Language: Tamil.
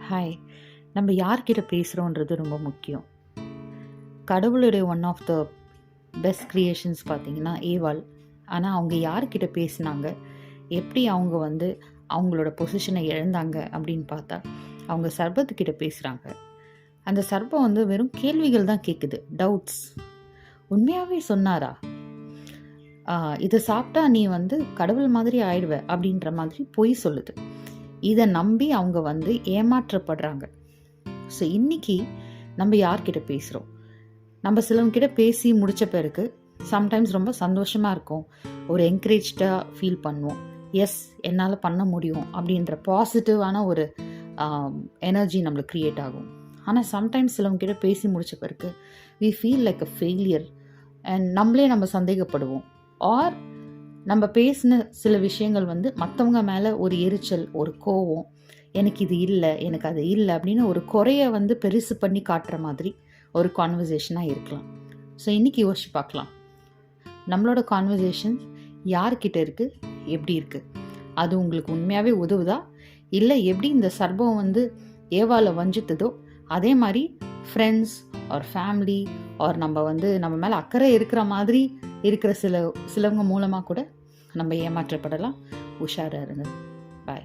ஹாய். நம்ம யார்கிட்ட பேசுகிறோன்றது ரொம்ப முக்கியம். கடவுளுடைய one of the best creations பார்த்தீங்கன்னா ஏவாள். ஆனால் அவங்க யார்கிட்ட பேசினாங்க, எப்படி அவங்க அவங்களோட பொசிஷனை இழந்தாங்க அப்படின்னு பார்த்தா, அவங்க சர்பத்துக்கிட்ட பேசுகிறாங்க. அந்த சர்பம் வெறும் கேள்விகள் தான் கேட்குது, டவுட்ஸ். உண்மையாகவே சொன்னாரா? இதை சாப்பிட்டா நீ கடவுள் மாதிரி ஆயிடுவ அப்படின்ற மாதிரி பொய் சொல்லுது. இதை நம்பி அவங்க ஏமாற்றப்படுறாங்க. ஸோ இன்றைக்கி நம்ம யார்கிட்ட பேசுகிறோம்? நம்ம சிலவங்கிட்ட பேசி முடித்த பிறகு சம்டைம்ஸ் ரொம்ப சந்தோஷமாக இருக்கும், ஒரு என்கரேஜ்டாக ஃபீல் பண்ணுவோம். எஸ், என்னால் பண்ண முடியும் அப்படின்ற பாசிட்டிவான ஒரு எனர்ஜி நம்மளுக்கு க்ரியேட் ஆகும். ஆனால் சம்டைம்ஸ் சிலவங்கிட்ட பேசி முடித்த பிறகு we feel like a failure and நம்ம சந்தேகப்படுவோம். ஆர் நம்ம பேசின சில விஷயங்கள் மற்றவங்க மேலே ஒரு எரிச்சல், ஒரு கோவம், எனக்கு இது இல்லை, எனக்கு அது இல்லை அப்படின்னு ஒரு குறைய பெருசு பண்ணி காட்டுற மாதிரி ஒரு கான்வர்சேஷனாக இருக்கலாம். ஸோ இன்றைக்கி யோசிச்சு பார்க்கலாம், நம்மளோட கான்வர்சேஷன்ஸ் யார்கிட்ட இருக்குது, எப்படி இருக்குது? அது உங்களுக்கு உண்மையாகவே உதவுதா? இல்லை எப்படி இந்த சர்பம் ஏவாளை வஞ்சித்ததோ அதே மாதிரி ஃப்ரெண்ட்ஸ் ஆர் ஃபேமிலி ஆர் நம்ம மேலே அக்கறை இருக்கிற மாதிரி இருக்கிற சிலவங்க மூலமாக கூட நம்ம ஏமாற்றப்படலாம். உஷாராக இருங்க. பாய்.